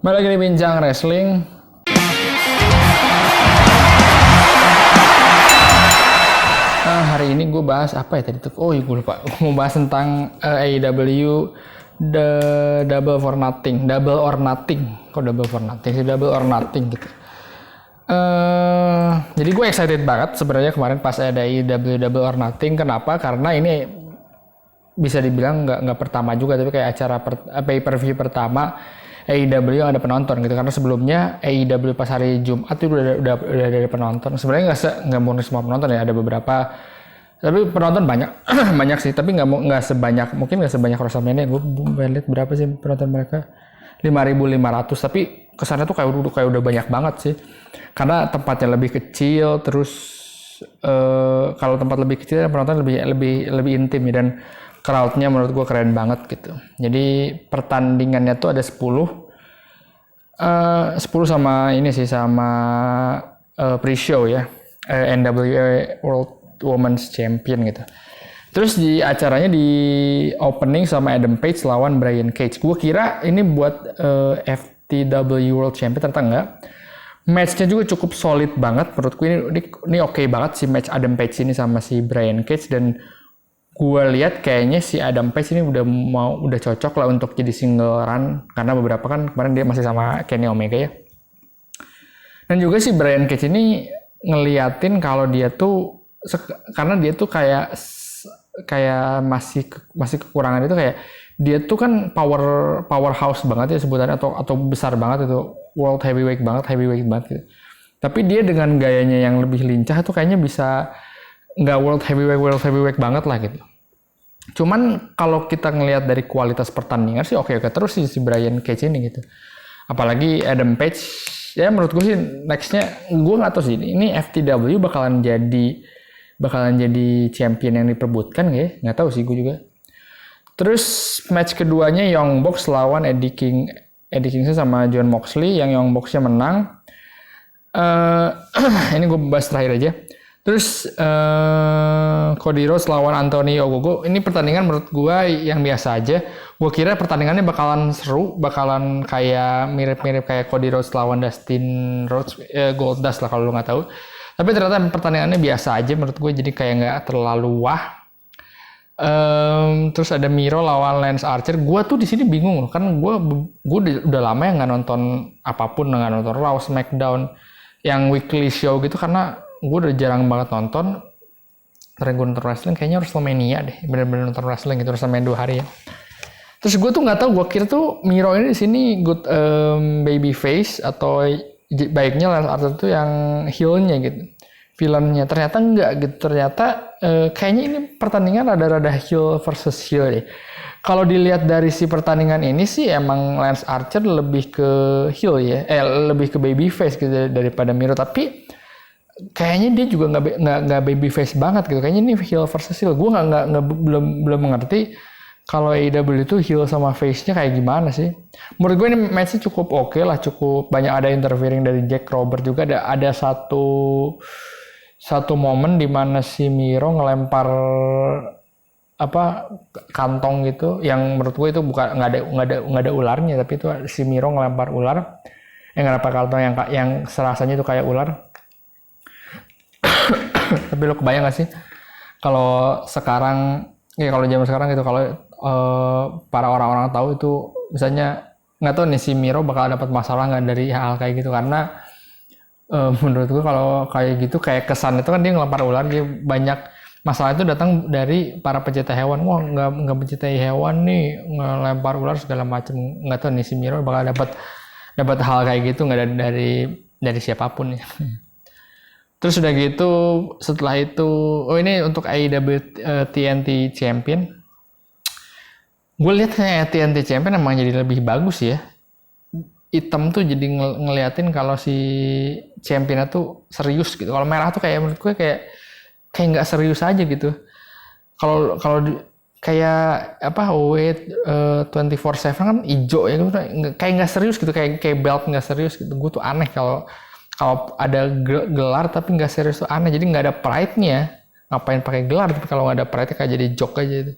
Balik lagi di Bincang Wrestling. Hari ini gue bahas apa ya tadi tuh? Oh iya gue lupa. Mau bahas tentang AEW The Double or Nothing. Kok Double or Nothing sih? Double or Nothing gitu. Jadi gue excited banget sebenarnya kemarin pas ada AEW Double or Nothing. Kenapa? Karena ini bisa dibilang nggak pertama juga, tapi kayak acara pay-per-view pertama AEW yang ada penonton gitu. Karena sebelumnya AEW pas hari Jumat itu udah ada penonton. Sebenarnya nggak murni semua penonton ya, ada beberapa. Tapi penonton banyak banyak sih, tapi nggak sebanyak WrestleMania. Gue lihat berapa sih penonton mereka, 5.500. Tapi kesannya tuh kayak udah banyak banget sih, karena tempatnya lebih kecil. Terus kalau tempat lebih kecil penonton lebih intim ya, dan crowd-nya menurut gue keren banget gitu. Jadi pertandingannya tuh ada 10 sama ini sih, sama pre-show ya, NWA World Women's Champion gitu. Terus di acaranya di opening sama Adam Page lawan Brian Cage. Gue kira ini buat FTW World Champion, ternyata enggak. Match-nya juga cukup solid banget menurutku. Ini oke banget sih match Adam Page ini sama si Brian Cage, dan gue lihat kayaknya si Adam Page ini udah cocok lah untuk jadi single run, karena beberapa kan kemarin dia masih sama Kenny Omega ya. Dan juga si Brian Cage ini ngeliatin kalau dia tuh, karena dia tuh kayak masih kekurangan itu, kayak dia tuh kan powerhouse banget ya sebutannya, atau besar banget itu, world heavyweight banget gitu. Tapi dia dengan gayanya yang lebih lincah tuh kayaknya bisa nggak world heavyweight banget lah gitu. Cuman kalau kita ngelihat dari kualitas pertandingan sih oke terus sih si Brian Cage ini gitu. Apalagi Adam Page ya, menurut gue sih nextnya, gue nggak tahu sih ini FTW bakalan jadi champion yang diperebutkan nggak tahu sih gue juga. Terus match keduanya Young Bucks lawan Eddie Kingston sama Jon Moxley, yang Young Bucks-nya menang. Ini gue bahas terakhir aja. Terus Cody Rhodes lawan Anthony Ogogo. Ini pertandingan menurut gue yang biasa aja. Gue kira pertandingannya bakalan seru, bakalan kayak mirip-mirip kayak Cody Rhodes lawan Dustin Rhodes, Goldust lah kalau lu nggak tahu. Tapi ternyata pertandingannya biasa aja menurut gue, jadi kayak nggak terlalu wah. Terus ada Miro lawan Lance Archer. Gue tuh di sini bingung loh, kan gue udah lama ya nggak nonton apapun, nggak nonton Raw, SmackDown, yang weekly show gitu, karena gue udah jarang banget nonton. Terakhir gue nonton wrestling kayaknya Wrestlemania deh, bener-bener nonton wrestling gitu, Wrestlemania 2 hari ya. Terus gue tuh nggak tahu, gue kira tuh Miro ini di sini good baby face, atau baiknya Lance Archer tuh yang heel-nya gitu, villain-nya. Ternyata enggak gitu, ternyata kayaknya ini pertandingan rada-rada heel versus heel deh. Kalau dilihat dari si pertandingan ini sih emang Lance Archer lebih ke heel ya, lebih ke baby face gitu daripada Miro. Tapi kayaknya dia juga nggak baby face banget gitu. Kayaknya ini heel versus heel. Gue belum mengerti kalau AEW itu heel sama face-nya kayak gimana sih. Menurut gue ini match-nya cukup oke lah, cukup banyak ada interfering dari Jack Robert juga. Ada satu momen di mana si Miro ngelempar kantong gitu, yang menurut gue itu bukan nggak ada ularnya, tapi itu si Miro ngelempar ular, ngelempar kantong yang serasanya itu kayak ular. Tapi lo kebayang gak sih kalau sekarang ya, kalau zaman sekarang gitu, kalau para orang-orang tahu itu, misalnya nggak tahu nih si Miro bakal dapat masalah nggak dari hal kayak gitu, karena menurut gue kalau kayak gitu, kayak kesan itu kan dia ngelempar ular, dia banyak masalah itu datang dari para pecinta hewan. Wah, nggak mencintai hewan nih, ngelempar ular segala macam. Nggak tahu nih si Miro bakal dapat hal kayak gitu nggak dari siapapun ya. Terus udah gitu, setelah itu, ini untuk AEW TNT Champion. Gue lihat kayak TNT Champion emang jadi lebih bagus ya. Hitam tuh jadi ngeliatin kalau si championnya tuh serius gitu. Kalau merah tuh kayak menurut gue kayak nggak serius aja gitu. Kalau kayak OW 24/7 kan hijau ya, kayak nggak serius gitu, kayak belt nggak serius gitu. Gue tuh aneh kalau ada gelar tapi nggak serius tuh aneh. Jadi nggak ada pride-nya. Ngapain pakai gelar? Tapi kalau nggak ada pride kayak jadi joke aja itu.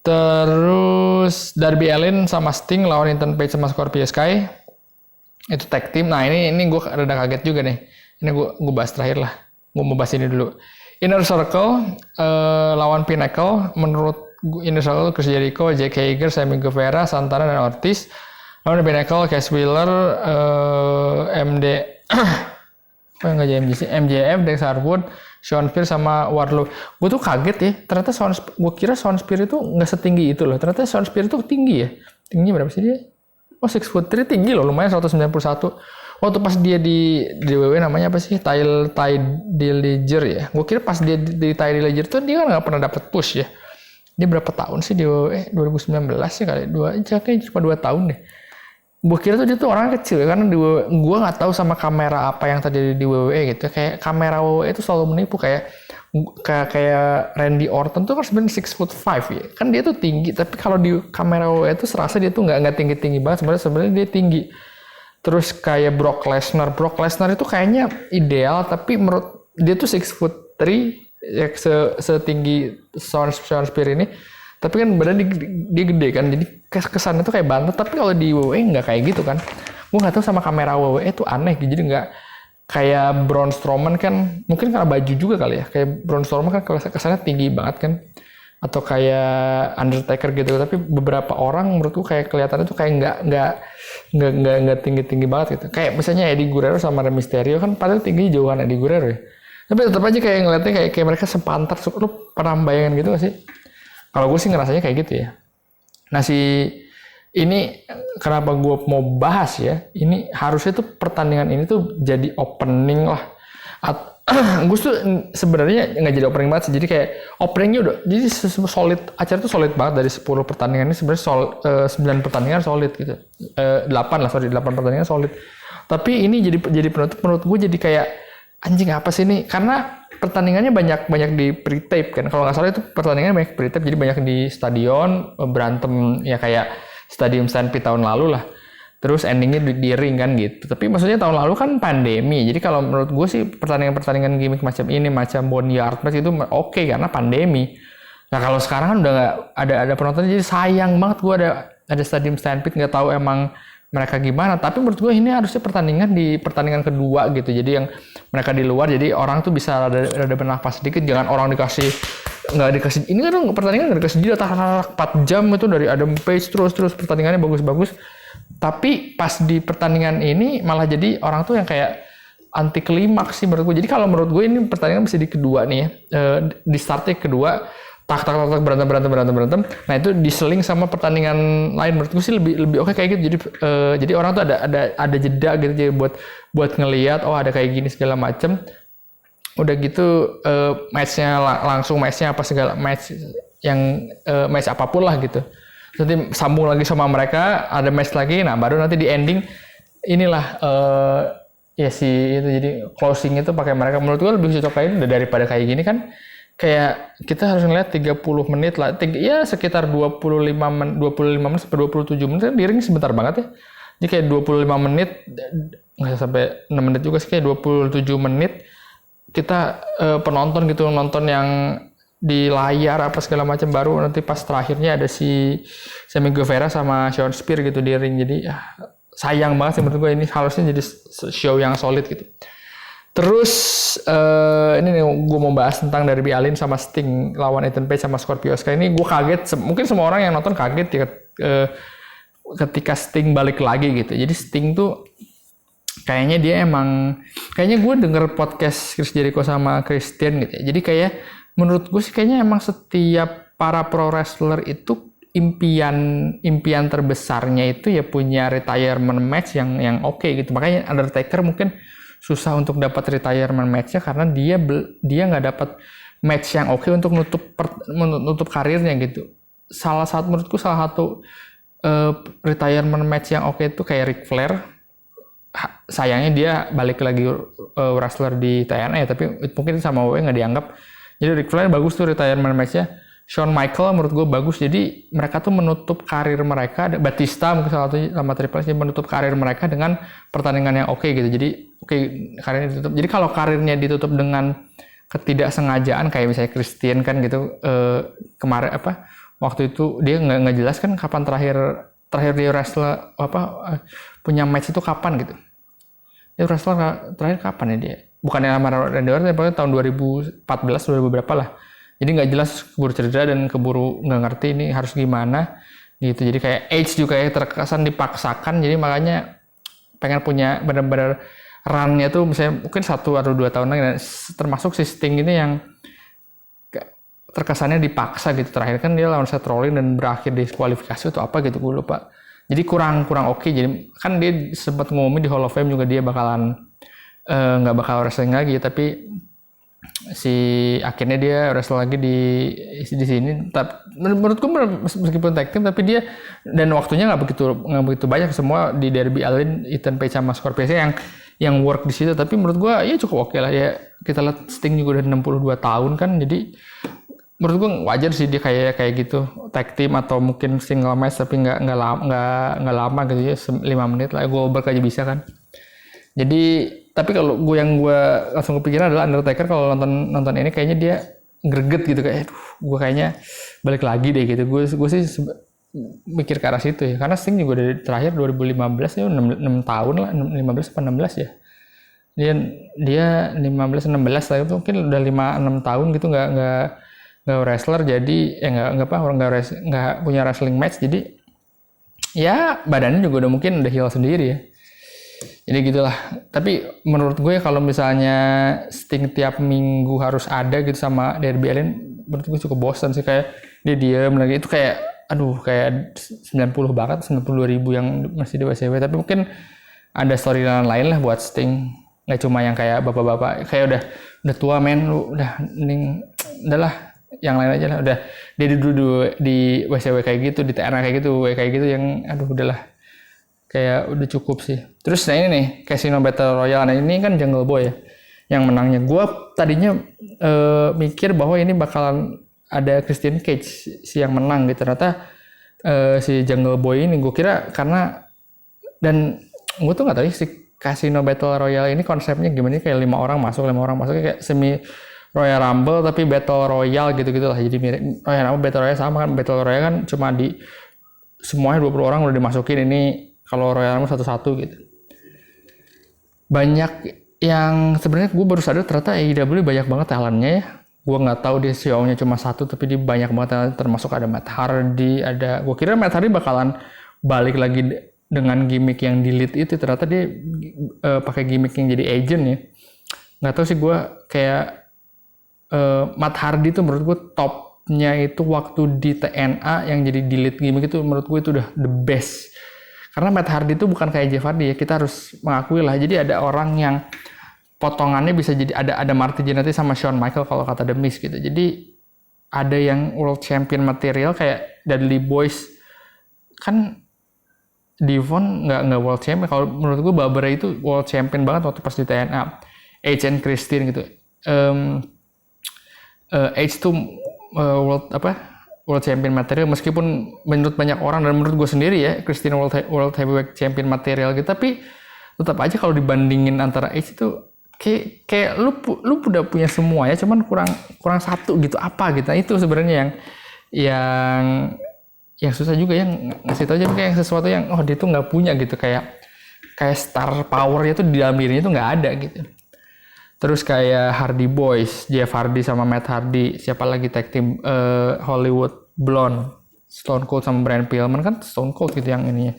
Terus Darby Allin sama Sting lawan Ethan Page sama Scorpio Sky. Itu tag team. Nah ini gue rada kaget juga nih. Ini gue bahas terakhir lah. Gue mau bahas ini dulu. Inner Circle lawan Pinnacle. Menurut Inner Circle, Chris Jericho, Jake Hager, Sammy Guevara, Santana, dan Ortiz. Lawan Pinnacle, Cass Wheeler, MD... Kok nggak JMGC? MJF, Dex Harwood, Shawn Spears sama Wardlow. Gue tuh kaget ya. Ternyata gue kira Shawn Spears itu nggak setinggi itu loh. Ternyata Shawn Spears itu tinggi ya. Tingginya berapa sih dia? Oh 6'3", tinggi loh. Lumayan 191. Waktu pas dia di WWE namanya apa sih? Ty Dillinger ya. Gue kira pas dia di Ty Dillinger tuh dia kan nggak pernah dapet push ya. Dia berapa tahun sih di WWE? 2019 sih kali. Kayaknya cuma 2 tahun deh. Gue kira tuh dia tuh orang kecil ya, karena gue nggak tahu sama kamera apa yang terjadi di WWE gitu. Kayak kamera WWE itu selalu menipu, kayak Randy Orton tuh kan sebenarnya 6'5" ya. Kan dia tuh tinggi, tapi kalau di kamera WWE itu serasa dia tuh nggak tinggi banget. Sebenarnya dia tinggi. Terus kayak Brock Lesnar itu kayaknya ideal, tapi menurut dia tuh 6'3", ya setinggi Shawn Spears ini. Tapi kan badan dia gede kan, jadi kesannya tuh kayak bantet. Tapi kalau di WWE nggak kayak gitu kan. Gue nggak tahu sama kamera WWE itu aneh, jadi nggak kayak Braun Strowman kan. Mungkin karena baju juga kali ya. Kayak Braun Strowman kan kesannya tinggi banget kan. Atau kayak Undertaker gitu. Tapi beberapa orang menurutku kayak kelihatannya tuh kayak nggak tinggi banget gitu. Kayak misalnya Eddie Guerrero sama Rey Mysterio kan padahal tinggi jauhan Eddie Guerrero ya. Tapi tetap aja kayak ngeliatnya kayak mereka sepantar. Lu pernah bayangin gitu gak sih? Kalau gue sih ngerasanya kayak gitu ya. Nah ini kenapa gue mau bahas ya, ini harusnya tuh pertandingan ini tuh jadi opening lah. Gue tuh sebenarnya nggak jadi opening banget sih, jadi kayak openingnya udah, jadi solid, acara tuh solid banget. Dari 10 pertandingan ini sebenarnya 9 pertandingan solid gitu. 8 pertandingan solid. Tapi ini jadi penutup, menurut gue jadi kayak anjing apa sih ini, karena pertandingannya banyak di pre-tape kan. Kalau nggak salah itu pertandingannya banyak pre-tape, jadi banyak di stadion, berantem ya kayak Stadium Stampede tahun lalu lah. Terus endingnya di ring kan gitu. Tapi maksudnya tahun lalu kan pandemi. Jadi kalau menurut gue sih pertandingan gimmick macam ini, macam Boneyard Match itu oke karena pandemi. Nah kalau sekarang kan udah nggak ada penonton, jadi sayang banget gue ada Stadium Stampede, nggak tahu emang mereka gimana. Tapi menurut gue ini harusnya pertandingan kedua gitu. Jadi yang mereka di luar, jadi orang tuh bisa ada bernafas sedikit. Jangan orang nggak dikasih. Ini kan pertandingan nggak dikasih jeda 4 jam itu dari Adam Page terus pertandingannya bagus-bagus. Tapi pas di pertandingan ini malah jadi orang tuh yang kayak anti klimaks sih menurut gue. Jadi kalau menurut gue ini pertandingan bisa di kedua nih ya. Di startnya kedua. Tak berantem. Nah itu diseling sama pertandingan lain, menurut gue sih lebih oke kayak gitu. Jadi orang tuh ada jeda gitu, jadi buat ngelihat oh ada kayak gini segala macem. Udah gitu matchnya langsung matchnya apa segala match yang match apapun lah gitu. Nanti sambung lagi sama mereka, ada match lagi. Nah baru nanti di ending inilah ya sih itu jadi closing itu pakai mereka. Menurut gue lebih cocok kayak ini daripada kayak gini kan. Kayak kita harus ngeliat 30 menit lah, ya sekitar 25 menit sampai 27 menit, kan di ring sebentar banget ya. Jadi kayak 25 menit, nggak sampai 6 menit juga sih, kayak 27 menit kita penonton gitu, nonton yang di layar apa segala macam, baru nanti pas terakhirnya ada si Sammy Guevara sama Shawn Spears gitu di ring. Jadi ya, sayang banget sih menurut gue, ini harusnya jadi show yang solid gitu. Terus ini nih gue mau bahas tentang Darby Allin sama Sting lawan Ethan Page sama Scorpio Sky. Ini gue kaget, mungkin semua orang yang nonton kaget ya ketika Sting balik lagi gitu. Jadi Sting tuh kayaknya gue denger podcast Chris Jericho sama Christian gitu ya. Jadi kayak menurut gue sih kayaknya emang setiap para pro wrestler itu impian terbesarnya itu ya punya retirement match yang oke gitu. Makanya Undertaker mungkin susah untuk dapat retirement match-nya karena dia nggak dapat match yang oke untuk menutup karirnya gitu. Menurutku salah satu retirement match yang oke itu kayak Ric Flair. Sayangnya dia balik lagi wrestler di TNA, tapi mungkin sama WWE nggak dianggap. Jadi Ric Flair bagus tuh retirement match-nya. Shawn Michaels menurut gue bagus, jadi mereka tuh menutup karir mereka. Batista mungkin salah satu sama Triple H menutup karir mereka dengan pertandingan yang oke gitu. Jadi karirnya ditutup. Jadi kalau karirnya ditutup dengan ketidaksengajaan kayak misalnya Christian kan gitu kemarin waktu itu dia nggak jelas kan kapan terakhir dia wrestler punya match itu kapan gitu. Dia wrestler terakhir kapan ya dia? Bukannya sama Randy Orton, tapi tahun 2014 2000 berapa lah. Jadi nggak jelas, keburu cedera dan keburu nggak ngerti ini harus gimana gitu. Jadi kayak Edge juga ya terkesan dipaksakan, jadi makanya pengen punya benar-benar run-nya tuh misalnya mungkin 1 atau 2 tahun lagi. Termasuk si Sting ini yang terkesannya dipaksa gitu. Terakhir kan dia lawan Seth Rollins dan berakhir diskualifikasi atau apa gitu, gue lupa. Jadi kurang oke. Jadi kan dia sempat ngomongin di Hall of Fame juga dia bakalan nggak bakal wrestling lagi, tapi akhirnya dia wrestle lagi di sini. Menurutku meskipun tag team, tapi dia dan waktunya nggak begitu banyak. Semua di Darby Allin, Ethan Page sama Scorpio yang work di situ. Tapi menurut gua ya cukup oke lah ya. Kita lihat Sting juga udah 62 tahun kan, jadi menurut gua wajar sih dia kayak gitu tag team atau mungkin single match, tapi nggak lama gitu ya, 5 menit lah. Goldberg aja bisa kan. Jadi tapi kalau gue langsung kepikiran adalah Undertaker kalau nonton ini kayaknya dia greget gitu, kayak gue kayaknya balik lagi deh gitu. Gue sih mikir ke arah situ ya, karena Sting juga dari terakhir 2015 ya 6 tahun lah, 15 atau 16 ya. Dia 15 16 lah, itu mungkin udah 5-6 tahun gitu nggak wrestler, jadi nggak punya wrestling match, jadi ya badannya juga udah mungkin udah heal sendiri ya. Jadi gitulah. Tapi menurut gue kalau misalnya Sting tiap minggu harus ada gitu sama Darby Allin, menurut gue cukup bosan sih. Kayak dia diem lagi, itu kayak kayak 90 banget, 92.000 yang masih di WCW. Tapi mungkin ada storyline lain lah buat Sting, nggak cuma yang kayak bapak-bapak kayak udah tua men, lu udahlah yang lain aja lah. Udah dia dulu di WCW kayak gitu, di TNA kayak gitu yang udahlah, kayak udah cukup sih. Terus nah ini nih Casino Battle Royale, nah ini kan Jungle Boy ya yang menangnya. Gue tadinya mikir bahwa ini bakalan ada Christian Cage si yang menang gitu. Ternyata si Jungle Boy ini gue kira karena, dan gue tuh nggak tahu si Casino Battle Royale ini konsepnya gimana, kayak 5 orang masuk kayak semi Royal Rumble tapi Battle Royale gitu-gitu lah. Jadi mirip Royal Rumble, Battle Royale sama kan. Battle Royale kan cuma semuanya 20 orang udah dimasukin, ini kalau Royal Rumble satu-satu gitu. Banyak yang sebenarnya gue baru sadar ternyata AEW banyak banget talentnya ya. Gue nggak tahu dia show-nya cuma satu, tapi dia banyak banget talent, termasuk ada Matt Hardy, gue kira Matt Hardy bakalan balik lagi dengan gimmick yang di lead itu, ternyata dia pakai gimmick yang jadi agent ya. Nggak tahu sih gue, kayak Matt Hardy tuh menurut gue topnya itu waktu di TNA yang jadi di lead gimmick itu, menurut gue itu udah the best. Karena Matt Hardy itu bukan kayak Jeff Hardy ya, kita harus mengakui lah. Jadi ada orang yang potongannya bisa jadi ada Marty Jannetty sama Shawn Michael kalau kata The Miz gitu. Jadi ada yang world champion material kayak Dudley Boyz, kan Devon nggak world champion. Kalau menurut gue Barbara itu world champion banget waktu pas di TNA. Edge and Christine gitu. Edge tuh world champion material, meskipun menurut banyak orang dan menurut gue sendiri ya Christine world heavyweight champion material gitu, tapi tetap aja kalau dibandingin antara Edge itu kayak lu udah punya semua ya, cuman kurang satu gitu, apa gitu. Nah, itu sebenarnya yang susah juga ya, ngasih tau aja kayak sesuatu yang dia tuh nggak punya gitu, kayak star powernya tuh di dalam dirinya tuh nggak ada gitu. Terus kayak Hardy Boys, Jeff Hardy sama Matt Hardy, siapa lagi tag team Hollywood Blonde, Stone Cold sama Brian Pillman, kan Stone Cold gitu yang ininya.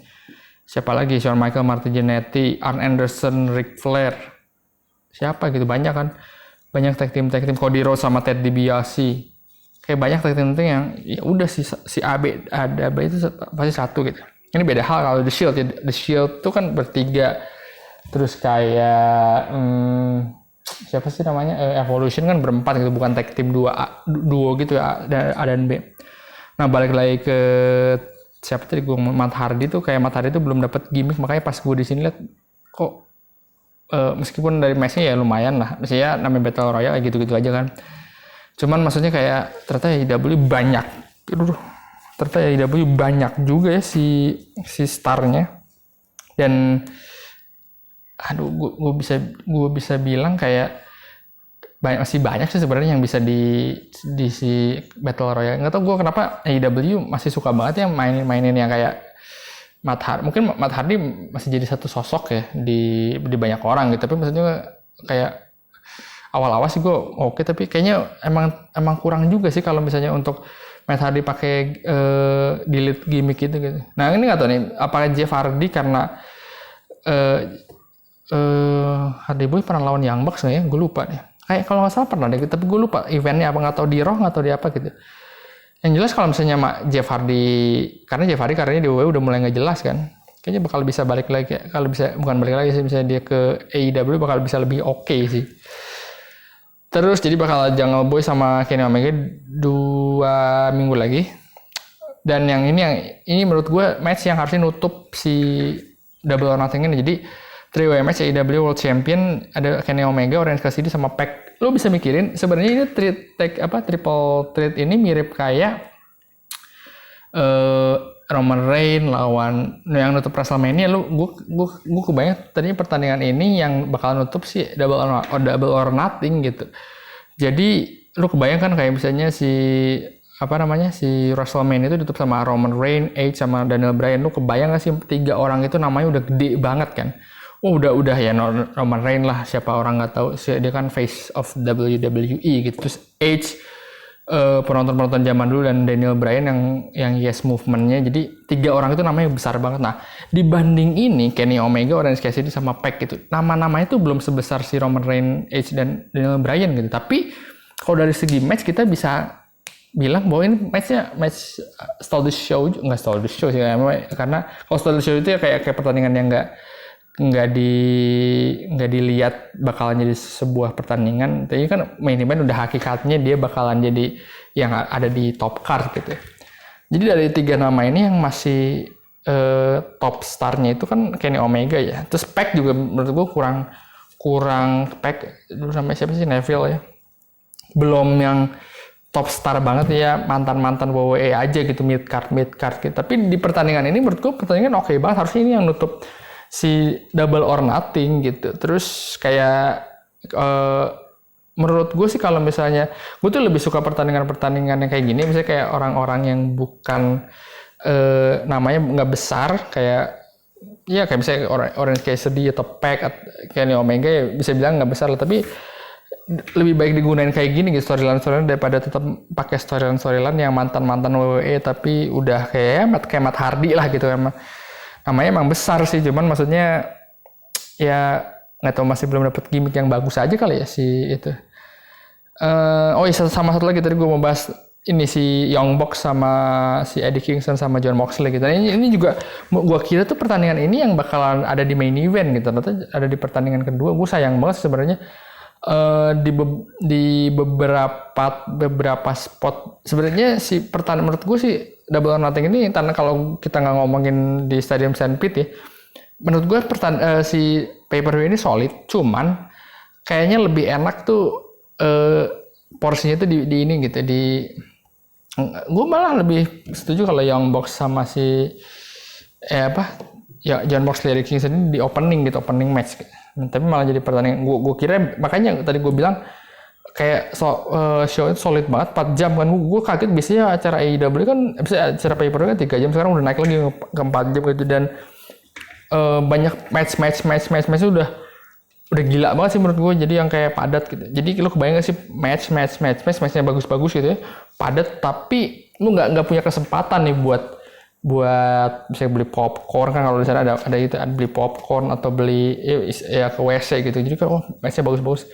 Siapa lagi, Shawn Michael, Marty Jannetty, Arn Anderson, Ric Flair, siapa gitu, banyak kan, banyak tag team Cody Rhodes sama Ted DiBiase, kayak banyak tag team yang ya udah si AB itu pasti satu gitu. Ini beda hal kalau The Shield ya, The Shield tuh kan bertiga. Terus kayak siapa sih namanya, Evolution kan berempat gitu, bukan tag team duo gitu ya, A dan B. Nah balik lagi ke siapa tadi gue, Matt Hardy tuh, kayak Matt Hardy tuh belum dapat gimmick, makanya pas gue di sini lihat kok meskipun dari match-nya ya lumayan lah, maksudnya namanya Battle Royale gitu-gitu aja kan. Cuman maksudnya kayak ternyata AEW banyak juga ya si starnya. Dan gue bisa bilang kayak masih banyak sih sebenarnya yang bisa di si Battle Royale. Nggak tau gue kenapa AEW masih suka banget ya mainin yang kayak mungkin Matt Hardy masih jadi satu sosok ya di banyak orang gitu, tapi maksudnya kayak awal-awal sih gue oke, tapi kayaknya emang kurang juga sih kalau misalnya untuk Matt Hardy pakai delete gimmick gitu. Nah ini nggak tahu nih apakah Jeff Hardy karena Hardy Boy pernah lawan Young Bucks nggak ya? Gue lupa nih. Kayak kalau nggak salah pernah deh, tapi gue lupa eventnya apa, nggak tahu di Raw atau di apa gitu. Yang jelas kalau misalnya Jeff Hardy, karena Jeff Hardy karirnya di WWE udah mulai nggak jelas kan, kayaknya bakal bisa balik lagi. Kalau bisa bukan balik lagi sih, misalnya dia ke AEW bakal bisa lebih oke sih. Terus jadi bakal Jungle Boy sama Kenny Omega 2 minggu lagi. Dan yang ini menurut gue match yang harusnya nutup si Double or Nothing ini. Jadi 3-way match AEW World Champion, ada Kenny Omega, Orange Cassidy sama Pac. Lo bisa mikirin sebenarnya ini triple threat ini mirip kayak Roman Reigns lawan yang nutup WrestleMania. Gue kebayang tadinya pertandingan ini yang bakal nutup si Double or Nothing gitu. Jadi lu kebayang kan kayak misalnya si WrestleMania itu ditutup sama Roman Reigns, Edge sama Daniel Bryan. Lu kebayang gak sih 3 orang itu namanya udah gede banget kan? Oh udah ya Roman Reigns lah, siapa orang nggak tahu, dia kan face of WWE gitu. Terus Edge penonton zaman dulu, dan Daniel Bryan yang Yes Movement-nya. Jadi 3 orang itu namanya besar banget. Nah dibanding ini Kenny Omega, Orange Cassidy sama Pac gitu, nama-namanya itu belum sebesar si Roman Reigns, Edge dan Daniel Bryan gitu. Tapi kalau dari segi match kita bisa bilang bahwa ini match stall the show, nggak stall the show sih, karena kalau stall the show itu ya kayak pertandingan yang nggak dilihat bakalan jadi sebuah pertandingan. Tapi kan main event udah hakikatnya dia bakalan jadi yang ada di top card gitu. Jadi dari 3 nama ini yang masih top starnya itu kan Kenny Omega ya. Terus Pac juga menurut gue kurang Pac, namanya siapa sih, Neville ya. Belum yang top star banget ya, mantan WWE aja gitu, mid card gitu. Tapi di pertandingan ini menurut gue pertandingan oke banget, harusnya ini yang nutup si Double or Nothing gitu. Terus kayak menurut gue sih kalau misalnya gue tuh lebih suka pertandingan yang kayak gini, misalnya kayak orang-orang yang bukan namanya nggak besar, kayak misalnya Orange Cassidy atau Pac atau Kenny Omega ya bisa bilang nggak besar lah, tapi lebih baik digunain kayak gini gitu storyline daripada tetap pakai storyline yang mantan WWE tapi udah kayak Matt Hardy lah gitu. Namanya emang besar sih, cuman maksudnya ya nggak tahu, masih belum dapat gimmick yang bagus aja kali ya si itu. Sama satu lagi tadi gue mau bahas ini si Young Bucks sama si Eddie Kingston sama Jon Moxley gitu. Ini juga gue kira tuh pertandingan ini yang bakalan ada di main event gitu, ternyata ada di pertandingan kedua. Gue sayang banget sebenarnya di beberapa spot sebenarnya si pertandingan menurut gue sih Double or Nothing ini, karena kalau kita nggak ngomongin di Stadium St. Pete ya, menurut gue si pay-per-view ini solid, cuman kayaknya lebih enak tuh porsinya tuh di ini gitu, gue malah lebih setuju kalau Young Bucks sama si Jon Moxley, Eddie Kingston ini di opening match gitu. Tapi malah jadi pertandingan, gue kira, makanya tadi gue bilang kayak show itu solid banget, 4 jam kan. Gue kaget, biasanya acara AEW kan, bisa acara pay-per-view kan 3 jam, sekarang udah naik lagi ke 4 jam gitu. Dan banyak match udah gila banget sih menurut gue, jadi yang kayak padat gitu. Jadi lu kebayang gak sih matchnya bagus-bagus gitu ya, padat, tapi lu nggak punya kesempatan nih buat bisa beli popcorn kan, kalau di sana ada beli popcorn atau beli ya ke WC gitu. Jadi kan matchnya bagus-bagus,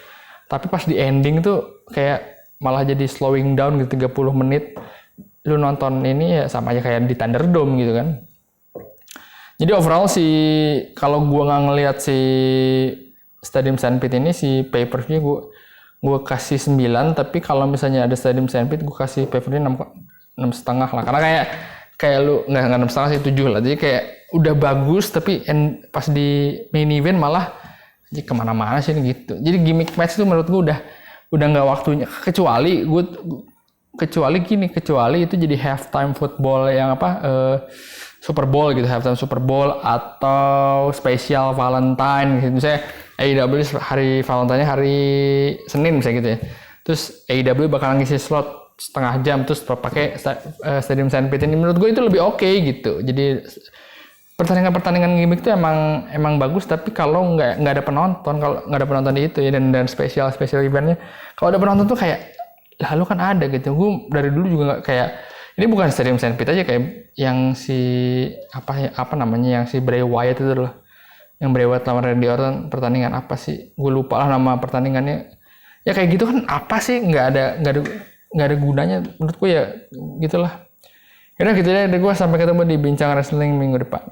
tapi pas di ending tuh kayak malah jadi slowing down gitu, 30 menit lu nonton ini ya sama aja kayak di Thunderdome gitu kan. Jadi overall kalau gua nggak ngelihat si Stadium St. Pete ini, si pay-per-view gua kasih 9, tapi kalau misalnya ada Stadium St. Pete gua kasih pay-per-view 6,5 lah, karena kayak lu nggak 6,5 sih, 7 lah. Jadi kayak udah bagus, tapi pas di main event malah jadi kemana-mana sih gitu. Jadi gimmick match itu menurut gue udah nggak waktunya, kecuali itu jadi halftime football yang Super Bowl gitu, halftime Super Bowl atau special Valentine gitu. Misalnya AEW hari Valentine hari Senin misalnya gitu ya. Terus AEW bakal ngisi slot setengah jam terus pakai Stadium St. Pete ini menurut gue itu lebih oke gitu. Jadi pertandingan gimmick itu emang bagus, tapi kalau nggak ada penonton, kalau nggak ada penonton di itu ya, dan spesial eventnya, kalau ada penonton tuh kayak lalu kan ada gitu. Gue dari dulu juga nggak kayak ini bukan Stadium St. Pete aja, kayak yang si apa namanya yang si Bray Wyatt itu loh, yang Bray Wyatt lawan Randy Orton, pertandingan apa sih? Gue lupa lah nama pertandingannya. Ya kayak gitu kan apa sih? Nggak ada gunanya menurut gue ya gitulah. Yaudah gitu deh, gue sampai ketemu di Bincang Wrestling minggu depan.